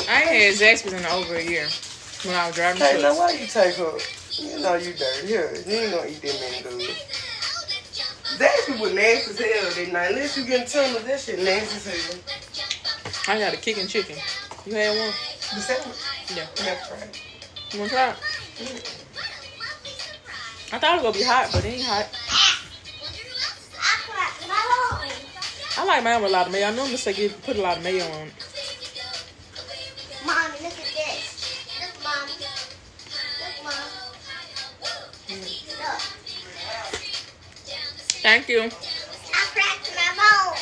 I ain't had Zaxby's in over a year when I was driving. Hey, now why you take her? You know you dirty. Here, you ain't gonna eat that many good. Zaxby was nasty as hell that night. Unless you get tuna, that shit nasty as hell. I got a kicking chicken. You had one? The sandwich? Yeah. I got to try it. You wanna try it? I thought it was gonna be hot, but it ain't hot. I like mine with a lot of mayo. I normally say put a lot of mayo on it. Mommy, look at this. Look, Mommy. Look, Mom. Look. Thank you. I cracked my bone.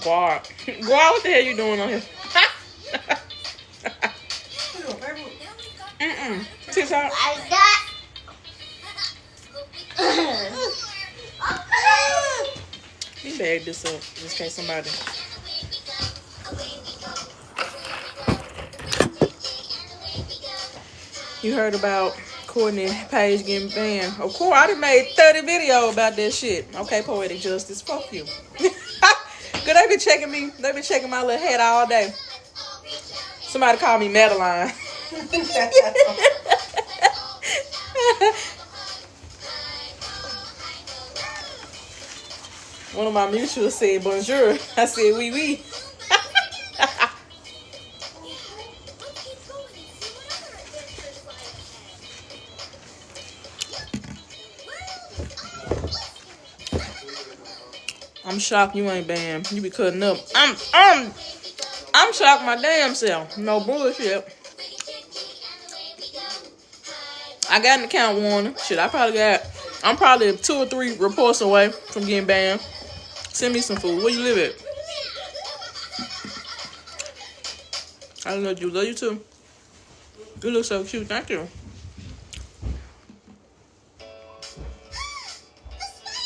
Guard. Guard, what the hell you doing on here? TikTok. I got. Let me bag this up just in case somebody. You heard about Courtney Page getting banned? Of course, I done made 30 videos about that shit. Okay, Poetic Justice, fuck you. Cause they been checking me. They been checking my little head all day. Somebody call me Madeline. One of my mutuals said bonjour. I said oui oui. I'm shocked you ain't banned. You be cutting up. I'm shocked my damn self. No bullshit. I got an account warning. Shit, I'm probably 2 or 3 reports away from getting banned. Send me some food. Where you live at? I love you. Love you too. You look so cute. Thank you.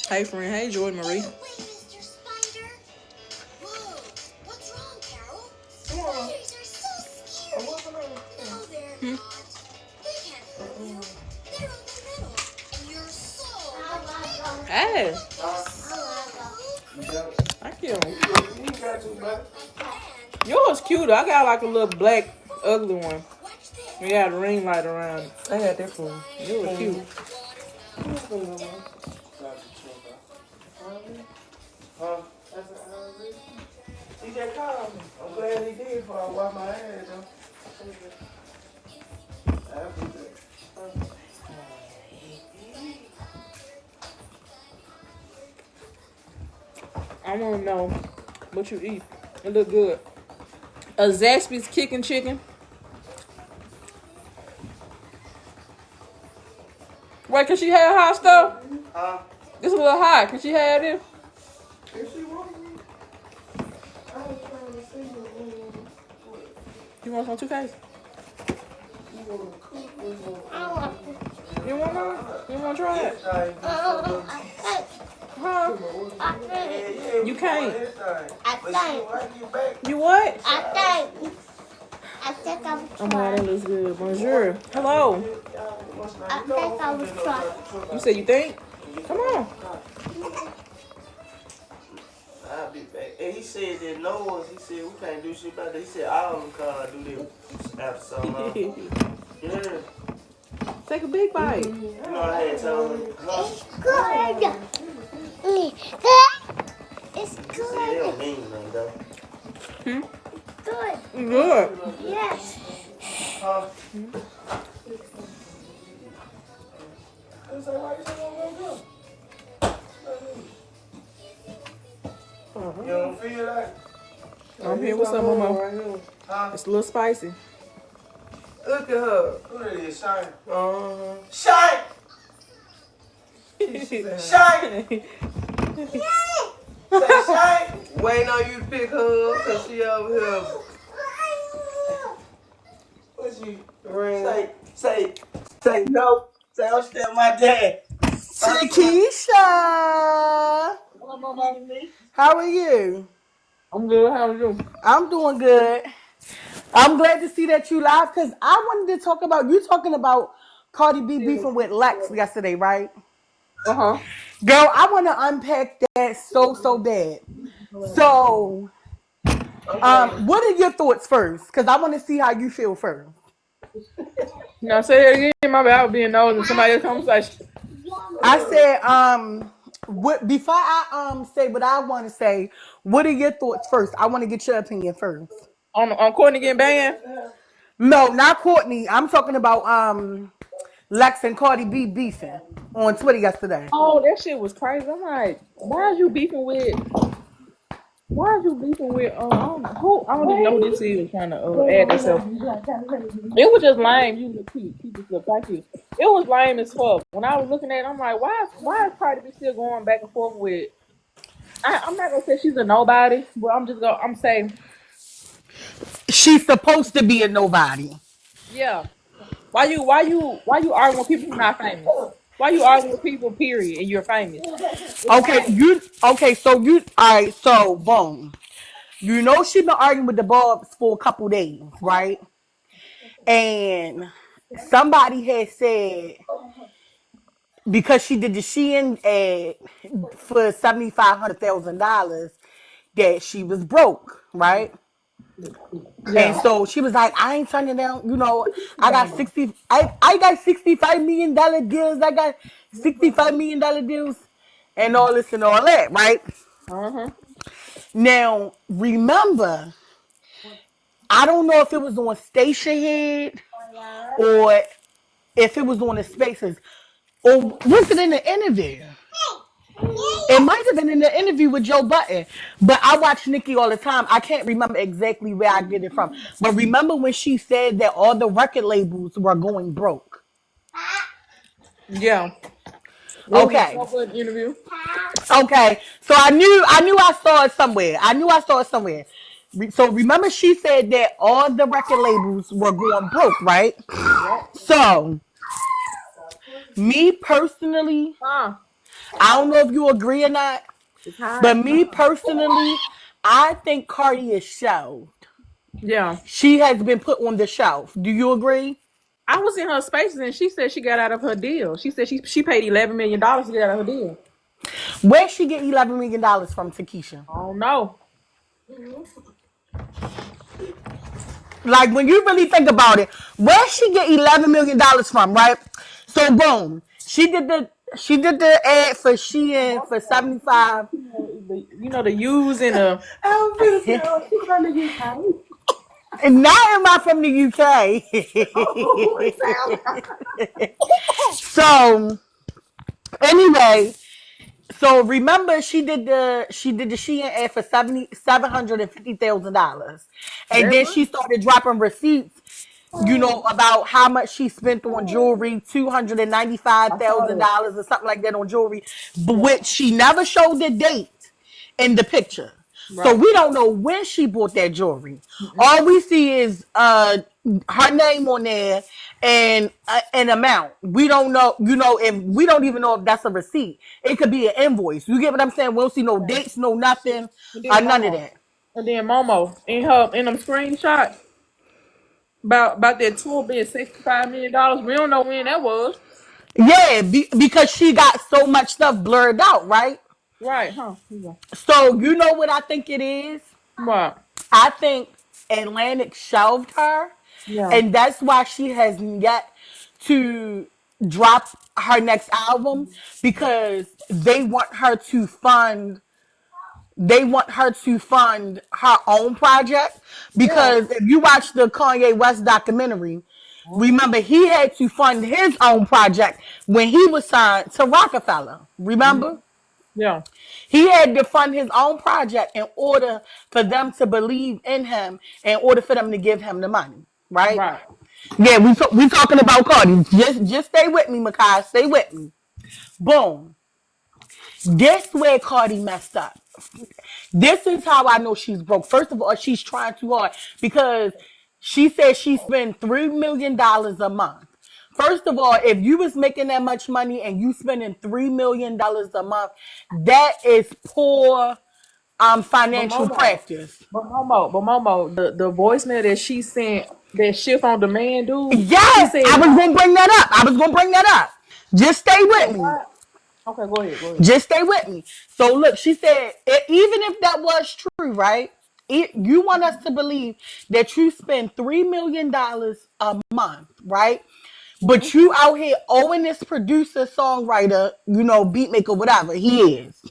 Hey, friend. Hey, Jordan Marie. Hey. Thank you. Yours cute. I got like a little black ugly one. We got a ring light around it. I got that food. Yours cute. Huh? He just called me. I'm glad he did before I wash my hands, though. I want to know what you eat. It look good. A Zaxby's kicking chicken. Wait, can she have hot stuff? Huh? It's a little hot. Can she have it? If she wants me. I was trying to see You want some 2Ks? you want to cook or You want one? You want to try it? Huh? You can't. You what? I think I was Oh my God, that looks good. Bonjour. Hello. I think I was trying. You said you think? Come on. I'll be back. And he said that no, he said we can't do shit about that. He said all of them cars do this after some Yeah. Take a big bite. You know I had told him. It's good. It's He said they good. don't mean nothing though. Good. Good. Yes. Huh? I was like, why you say I'm gonna go? You don't feel like? I'm here with some Momo. Huh? It's a little spicy. Look at her. Who that is? Shine. Shine! Shine! Say Shine! Waiting on you to pick her up because she over here. What you ring? Say no. Say I'm still my dad. Takesha, how are you? I'm good. How are you? I'm doing good. I'm glad to see that you live because I wanted to talk about you talking about Cardi B beefing with Lex yesterday, right? Uh huh. Girl, I want to unpack that so bad. So, what are your thoughts first? Because I want to see how you feel first. Now say it again. My bad. I was being nosy in somebody else's conversation. I said, what before I say what I want to say, what are your thoughts first? I want to get your opinion first. On Courtney getting banned. No, not Courtney. I'm talking about Lex and Cardi B beefing on Twitter yesterday. Oh, that shit was crazy. I'm like, why is you beefing with? Why are you beefing with? I don't even know who this is trying to add themselves. It was just lame. You look cute. Keep this look like you. It was lame as fuck. When I was looking at it, I'm like, why is Cardi B still going back and forth with? I'm not gonna say she's a nobody, but I'm saying, She's supposed to be a nobody. yeah. Why you arguing with people who not famous? Why you arguing with people, period, and you're famous? All right, so boom. You know she been arguing with the Bobs for a couple days, right? And somebody had said because she did the Shein ad for $7,500,000 that she was broke, right? And Yeah. so she was like, I ain't turning down, I got $65 million deals, I got $65 million deals and all this and all that, right? Uh-huh. Now, remember, I don't know if it was on Station Head or if it was on the Spaces. Or was it in the interview? It might have been in the interview with Joe Button. But I watch Nikki all the time. I can't remember exactly where I get it from. But remember when she said that all the record labels were going broke? Yeah. Okay. What was the interview? Okay. So I knew I saw it somewhere. So remember she said that all the record labels were going broke, right? So me personally, I don't know if you agree or not, but me personally, I think Cardi is shelved. Yeah. She has been put on the shelf. Do you agree? I was in her spaces and she said she got out of her deal. She said she paid $11 million to get out of her deal. Where'd she get $11 million from, Takesha? I don't know. Like when you really think about it, where'd she get $11 million from, right? So boom, she did the ad for Shein for 75. The use and the And now am I from the UK? So anyway, so remember she did the Shein ad for $750,000, and then she started dropping receipts. About how much she spent on jewelry, $295,000 or something like that on jewelry, but which she never showed the date in the picture. So we don't know when she bought that jewelry. All we see is her name on there and an amount. We don't know, and we don't even know if that's a receipt. It could be an invoice. You get what I'm saying? We don't see no dates, no nothing, none of that. And then Momo in them screenshots about that tour being $65 million. We don't know when that was. Yeah, because she got so much stuff blurred out, right? Right, huh? So you know what I think it is? What? I think Atlantic shelved her, and that's why she has yet to drop her next album because they want her to fund her own project because if you watch the Kanye West documentary, remember he had to fund his own project when he was signed to Rockefeller. Remember? Yeah. He had to fund his own project in order for them to believe in him, in order for them to give him the money. Right? Right. Yeah, we talking about Cardi. Just stay with me, Makai. Stay with me. Boom. This where Cardi messed up. This is how I know she's broke. First of all, she's trying too hard because she said she spent $3 million a month First of all, if you was making that much money and you spending $3 million a month, that is poor But financial Momo, practice. but Momo, the voicemail that she sent, that shift on demand dude, she Yes, said I was why? gonna bring that up. I was gonna bring that up. Just stay So with me. why? Okay, go ahead, go ahead. Just stay with me. So look, she said, even if that was true, right? You want us to believe that you spend $3 million a month, right? Hmm. But you out here owing this producer, songwriter, beat maker, whatever he is.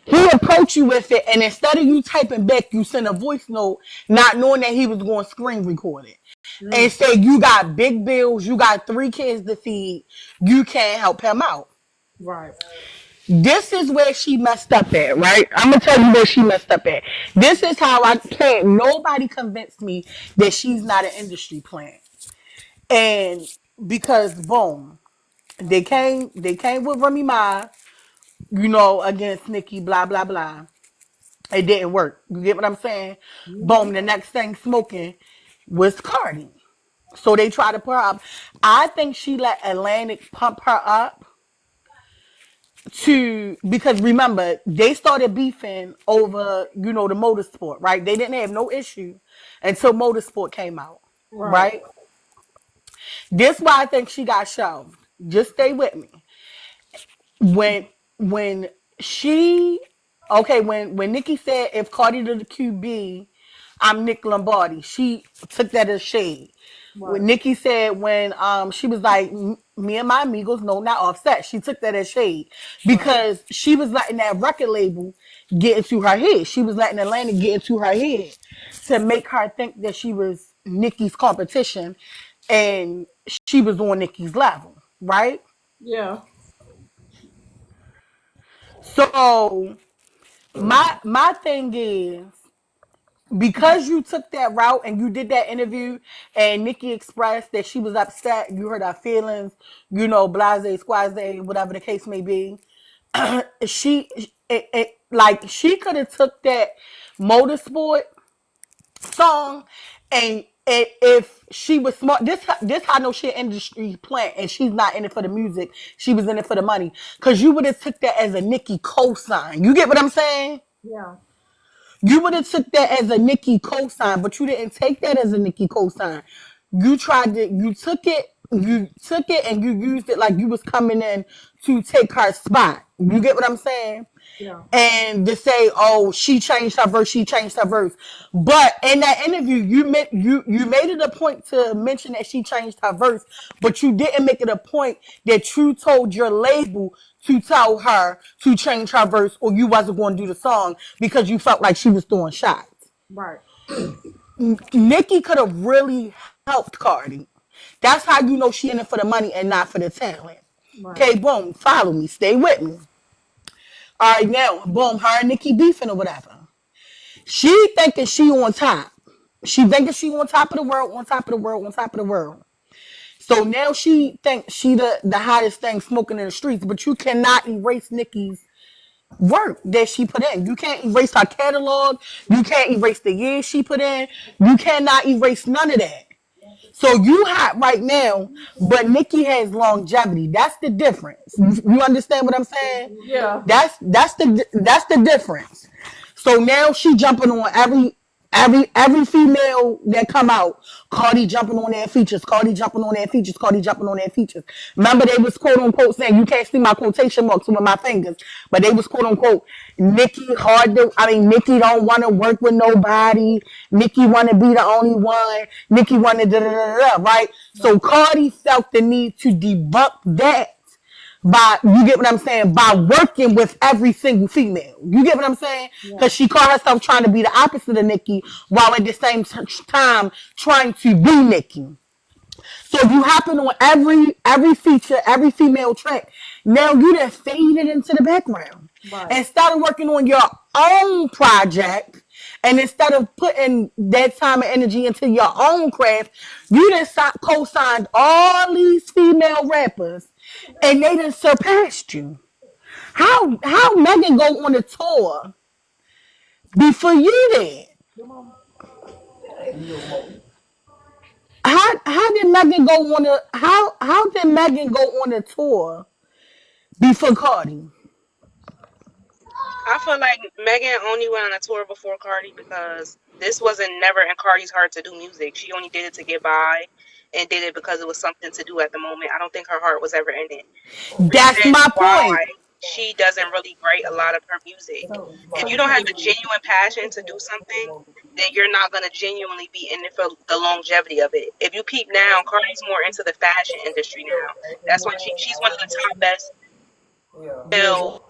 He approached you with it, and instead of you typing back, you send a voice note, not knowing that he was going to screen record it, and Mm, say you got big bills, you got 3 kids to feed, you can't help him out. right. This is where she messed up at, right? I'm gonna tell you where she messed up at. This is how I can't. Nobody convinced me that she's not an industry plant, and because boom, they came with Remy Ma, against Nicki, blah blah blah. It didn't work. You get what I'm saying? Hmm. Boom, the next thing smoking was Cardi. So they tried to put her up. I think she let Atlantic pump her up because remember they started beefing over the motorsport, right? They didn't have no issue until motorsport came out, Right. right? This why I think she got shelved. Just stay with me. When she when Nikki said if Cardi to the QB, I'm Nick Lombardi. She took that as shade. When Right. Nikki said when she was like me and my amigos, no, not Offset. She took that as shade Right. because she was letting that record label get into her head. She was letting Atlantic get into her head to make her think that she was Nikki's competition, and she was on Nikki's level, right? Yeah. So my thing is because you took that route and you did that interview and Nikki expressed that she was upset, you heard her feelings, blase, squaze, whatever the case may be. she like she could have took that motorsport song and if she was smart, this I know she an industry plant and she's not in it for the music. She was in it for the money. Cause you would have took that as a Nikki cosign. You get what I'm saying? Yeah. You would have took that as a Nikki cosign, but you didn't take that as a Nikki cosign. You took it and you used it like you was coming in to take her spot. You get what I'm saying? Yeah. And to say, oh, she changed her verse, she changed her verse. But in that interview, you made it a point to mention that she changed her verse, but you didn't make it a point that you told your label to tell her to change her verse or you wasn't going to do the song because you felt like she was throwing shots. Right. Nikki could have really helped Cardi. That's how you know she in it for the money and not for the talent. Right. Okay, boom, follow me, stay with me. All right, now, boom, her and Nikki beefing or whatever. She thinking she on top. She thinking she on top of the world, on top of the world, on top of the world. So now she thinks she the hottest thing smoking in the streets, but you cannot erase Nikki's work that she put in. You can't erase her catalog. You can't erase the years she put in. You cannot erase none of that. So you hot right now, but Nikki has longevity. That's the difference. You understand what I'm saying? Yeah. That's the difference. So now she jumping on every female that come out. Cardi jumping on their features. Cardi jumping on their features. Cardi jumping on their features. Remember they was quote unquote saying you can't see my quotation marks with my fingers, but they was quote unquote Nikki don't want to work with nobody. Nikki want to be the only one. Nikki want to da da da da, right? So Cardi felt the need to debunk that by you get what I'm saying by working with every single female. You get what I'm saying? Yeah. Because she called herself trying to be the opposite of Nikki while at the same time trying to be Nikki. So you happen on every feature, every female track. Now you done faded into the background Right. and started working on your own project. And instead of putting that time and energy into your own craft, you done co-signed all these female rappers, and they done surpassed you. How Megan go on a tour before you did? How did Megan go on a how did Megan go on a tour before Cardi? I feel like Megan only went on a tour before Cardi because this wasn't never in Cardi's heart to do music. She only did it to get by and did it because it was something to do at the moment. I don't think her heart was ever in it. That's Reason my why point. she doesn't really write a lot of her music. If you don't have a genuine passion to do something, then you're not gonna genuinely be in it for the longevity of it. If you peep now, Cardi's more into the fashion industry now. That's why she's one of the top best Yeah. female.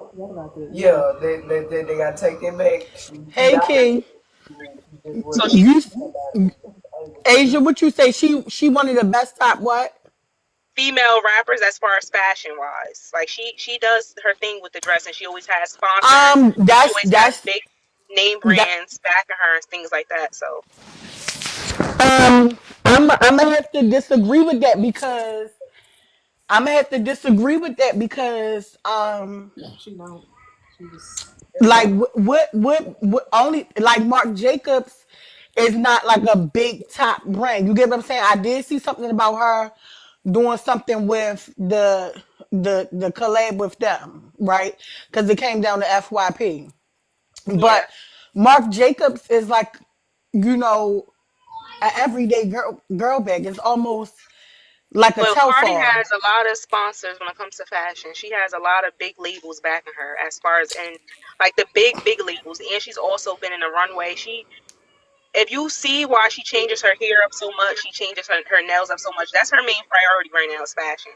Yeah, they gotta take that back. Hey King, So she's you Asia, what you say? She one of the best top what? female rappers as far as fashion wise. Like she does her thing with the dress, and she always has sponsors. She That's always has that's big name that. brands backing her and things like that. So I'm gonna have to disagree with that because I'm gonna have to disagree with that because like what only like Marc Jacobs is not like a big top brand. You get what I'm saying? I did see something about her doing something with the collab with them, right? Because it came down to FYP. yeah. But Marc Jacobs is like, you know, an everyday girl bag. It's almost like a But Cardi Telfar. has a lot of sponsors when it comes to fashion. She has a lot of big labels backing her as far as and like the big labels. And she's also been in the runway. She if you see why she changes her hair up so much, she changes her nails up so much. That's her main priority right now is fashion.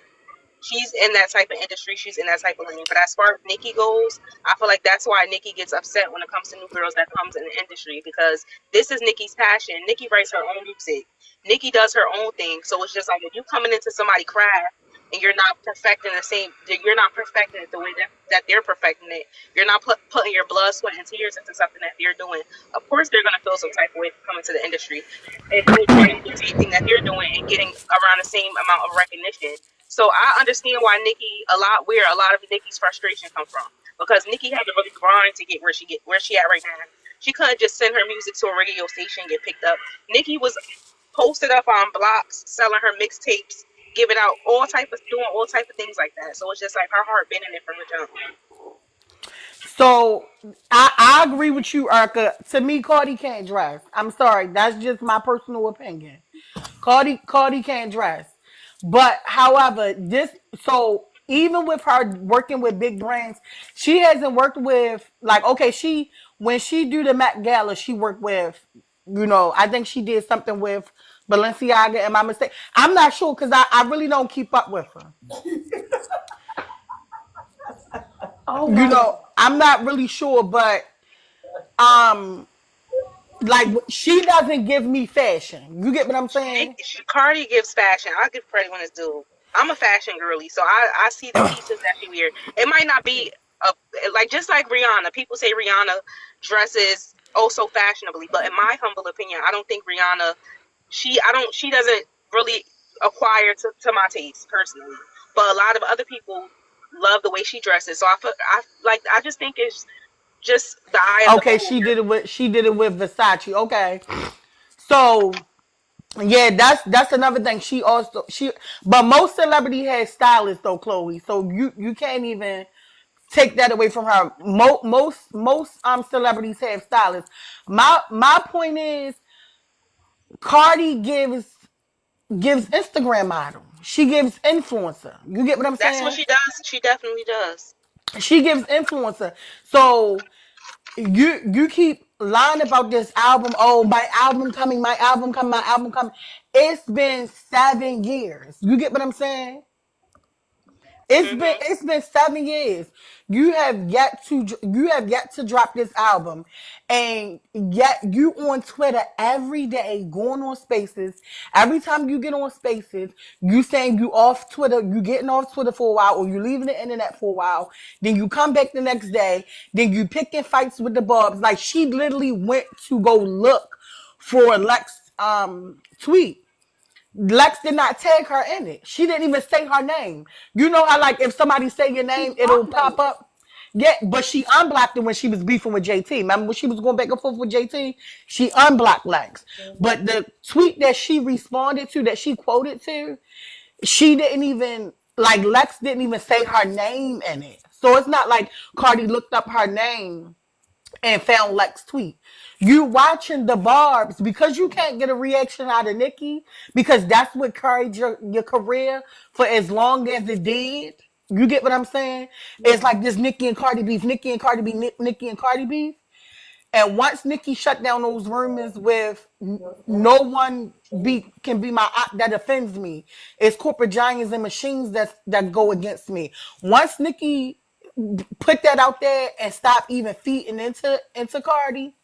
She's in that type of industry. She's in that type of lane. But as far as Nikki goes, I feel like that's why Nikki gets upset when it comes to new girls that comes in the industry because this is Nikki's passion. Nikki writes her own music. Nikki does her own thing. So it's just like if you coming into somebody's craft and you're not perfecting the same, you're not perfecting it the way that they're perfecting it. You're not putting your blood, sweat, and tears into something that they're doing. Of course, they're gonna feel some type of way coming to the industry and trying to do the same thing that they're doing and getting around the same amount of recognition. So I understand why where a lot of Nikki's frustration come from because Nikki had to really grind to get where she at right now. She couldn't just send her music to a radio station and get picked up. Nikki was posted up on blocks selling her mixtapes, giving out doing all type of things like that. So it's just like her heart been in it from the jump. So I agree with you, Arca. To me, Cardi can't dress. I'm sorry. That's just my personal opinion. Cardi can't dress. But however, this so even with her working with big brands, she hasn't worked with like okay, she when she do the Met Gala, she worked with I think she did something with Balenciaga. Am I mistaken? I'm not sure because I really don't keep up with her. I'm not really sure, but um like she doesn't give me fashion. You get what I'm saying? Cardi gives fashion. I'll give credit when it's due. I'm a fashion girly, so I see the pieces that she wear. It might not be like just like Rihanna. People say Rihanna dresses oh so fashionably, but in my humble opinion, I don't think Rihanna. She doesn't really acquire to my taste personally. But a lot of other people love the way she dresses. So I just think it's just the eye of the Okay, beholder. she did it with Versace. Okay. So yeah, that's another thing. She but most celebrity has stylists though, Chloe. So you can't even take that away from her. Most celebrities have stylists. My point is Cardi gives Instagram model. She gives influencer. You get what I'm That's what saying? she does. She definitely does. She gives influencer. So you keep lying about this album. Oh, my album coming, my album coming, my album coming. It's been 7 years. You get what I'm saying? Hmm. It's been 7 years. You have yet to drop this album, and yet you on Twitter every day going on Spaces. Every time you get on Spaces, you saying you off Twitter. You getting off Twitter for a while, or you leaving the internet for a while. Then you come back the next day. Then you picking fights with the Bobs. Like she literally went to go look for Lex tweet. Lex did not tag her in it. She didn't even say her name. You know how like if somebody say your name, it'll pop up. Yeah, but she unblocked it when she was beefing with JT. Remember when she was going back and forth with JT? She unblocked Lex. But the tweet that she responded to, that she quoted to, she didn't even, like, Lex didn't even say her name in it. So it's not like Cardi looked up her name and found Lex tweet. You watching the Barbs because you can't get a reaction out of Nicki because that's what carried your career for as long as it did. You get what I'm saying? It's like this Nicki and Cardi beef, Nicki and Cardi beef, Nicki and Cardi beef. And once Nicki shut down those rumors with no one can be my op that offends me. It's corporate giants and machines that go against me. Once Nicki put that out there and stop even feeding into Cardi,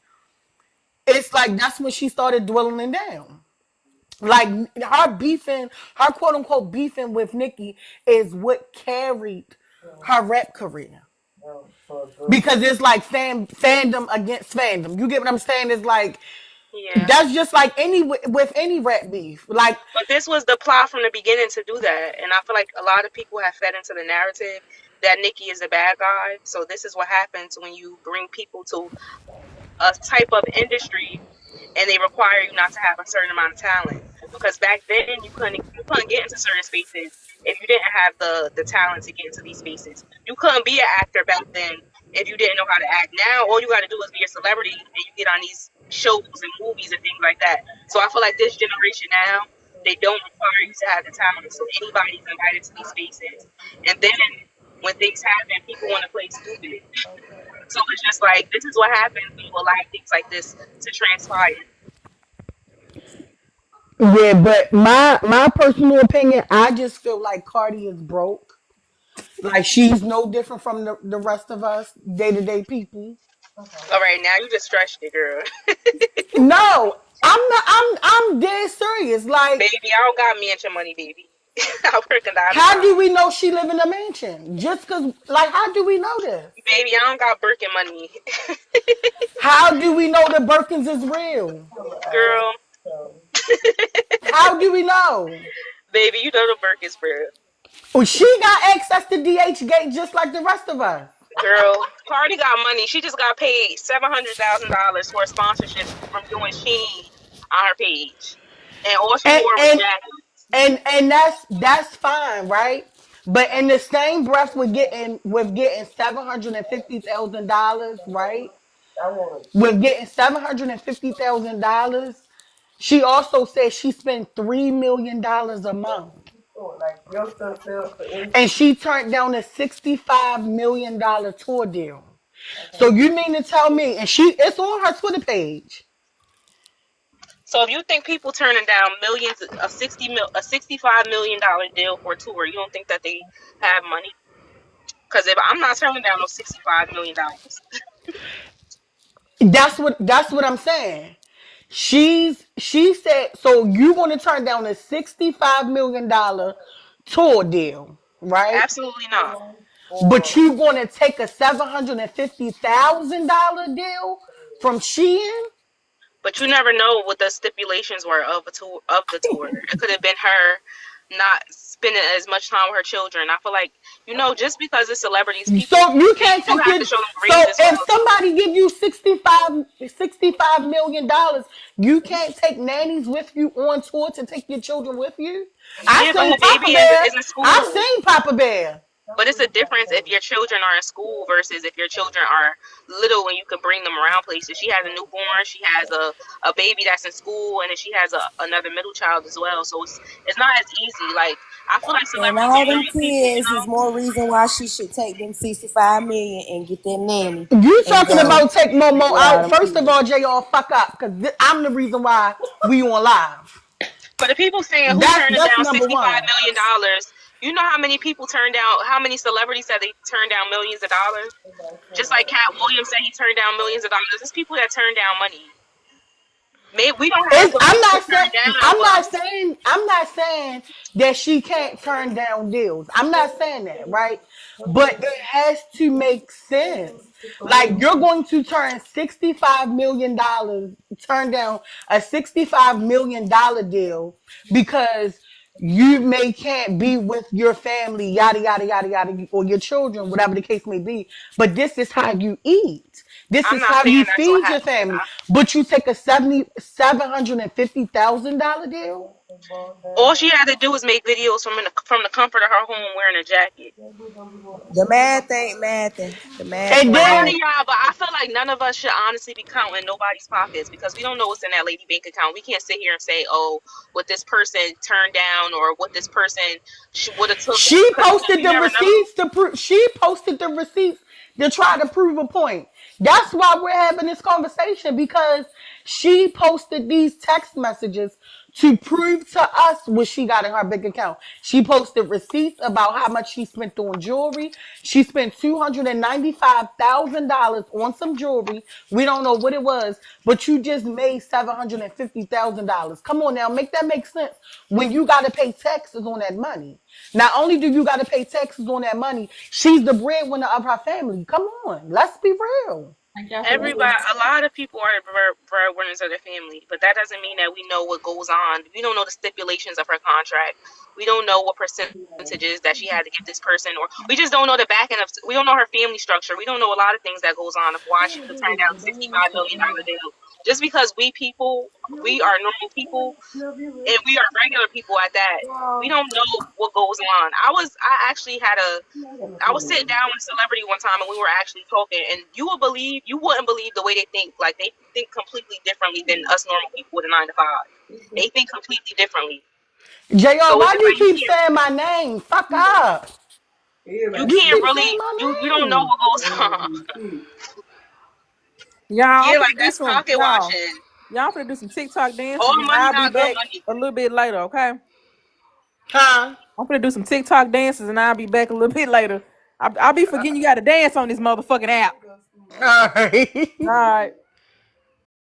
it's like that's when she started dwindling down. Like her quote unquote beefing with Nicki is what carried her rap career. Because it's like fandom against fandom. You get what I'm saying? It's like Yeah. that's just like with any rap beef. Like, But this was the plot from the beginning to do that. And I feel like a lot of people have fed into the narrative that Nicki is a bad guy. So this is what happens when you bring people to a type of industry and they require you not to have a certain amount of talent. Because back then you couldn't get into certain spaces if you didn't have the talent to get into these spaces. You couldn't be an actor back then if you didn't know how to act. Now all you got to do is be a celebrity and you get on these shows and movies and things like that. So I feel like this generation now, they don't require you to have the talent. So anybody's invited to these spaces. And then when things happen, people want to play stupid. So it's just like, this is what happens when you allow things like this to transpire. yeah, but my personal opinion, I just feel like Cardi is broke. Like she's no different from the rest of us, day-to-day people. All right, now you just stretched it, girl. No, I'm not. I'm dead serious. Like, Baby, I don't got mansion money, baby. I work in the how do we know she live in a mansion? Just cause, like, how do we know this? Baby, I don't got Birkin money. How do we know the Birkins is real? Girl, How do we know? baby, you know the Birkin's real. Well, she got access to DH Gate just like the rest of us. Girl, Cardi got money. She just got paid $700,000 for a sponsorship from doing Shein on her page. And all she And wore was and jackets. and that's fine, right? But in the same breath, with getting $750,000, right? With getting $750,000, she also said she spent $3 million a month. Like your stuff sells for And she turned down a $65 million tour deal. So you mean to tell me, and it's on her Twitter page. So if you think people turning down millions, a $65 million deal for a tour, you don't think that they have money? Because if I'm not turning down no $65 million. That's what I'm saying. She said, so you want to turn down a $65 million tour deal, right? Absolutely not. But you want to take a $750,000 deal from Shein? But you never know what the stipulations were of the tour. It could have been her not spending as much time with her children. I feel like, just because it's celebrities, people, So you can't you take have it. to show them So grace as if well. somebody give you $65 million, you can't take nannies with you on tour to take your children with you. Yeah, but her baby is in school. I've seen Papa Bear. But it's a difference if your children are in school versus if your children are little and you can bring them around places. She has a newborn, she has a baby that's in school, and then she has another middle child as well. So it's not as easy. Like, I feel like And celebrities all and them married people, kids is more reason why she should take them 65 million and get that nanny. You talking go. about take Momo Wow, out? them First of people. all, JR, fuck up, because I'm the reason why we on live. but the people saying who That's turning down number $65 one. million, you know how many people turned down, how many celebrities said they turned down millions of dollars? Just like Cat Williams said he turned down millions of dollars. There's people that turn down money. Maybe we don't have I'm not to turn saying down. I'm not saying that she can't turn down deals. I'm not saying that, right? But it has to make sense. Like, you're going to turn turn down a $65 million deal because you can't be with your family, yada yada yada yada, or your children, whatever the case may be. But this is how you eat. This I'm is not how saying you that's what feed your happened. family. But you take a $750,000 deal. All she had to do was make videos from the comfort of her home wearing a jacket. The math ain't mathing. The math And ain't But then mathing. yeah, but I feel like none of us should honestly be counting nobody's pockets because we don't know what's in that lady bank account. We can't sit here and say, oh, what this person turned down or what this person would have took she because posted you the never know. receipts to prove. She posted the receipts to try to prove a point. That's why we're having this conversation, because she posted these text messages to prove to us what she got in her bank account. She posted receipts about how much she spent on jewelry. She spent $295,000 on some jewelry. We don't know what it was, but you just made $750,000. Come on now, make that make sense when you got to pay taxes on that money. Not only do you got to pay taxes on that money, she's the breadwinner of her family. Come on, let's be real. Everybody, a lot of people are breadwinners of their family, but that doesn't mean that we know what goes on. We don't know the stipulations of her contract. We don't know what percentages that she had to give this person, or we just don't know the back end of. We don't know her family structure. We don't know a lot of things that goes on of why she could turn down $65 million deal. Just because we are normal people, and we are regular people at that. We don't know what goes on. I was sitting down with a celebrity one time and we were actually talking, and you wouldn't believe the way they think. Like, they think completely differently than us normal people with a 9 to 5. They think completely differently. JR, So it's why just do you like keep saying my name? Fuck up. you You can't keep really saying my you don't know name. what goes on. Y'all, I'm Yeah, finna like do that's some, pocket watching. y'all finna do some TikTok dances, All and money I'll be not good back money. a little bit later, okay? Huh? I'm finna do some TikTok dances, and I'll be back a little bit later. I'll be forgetting you got to dance on this motherfucking app. All right. All right.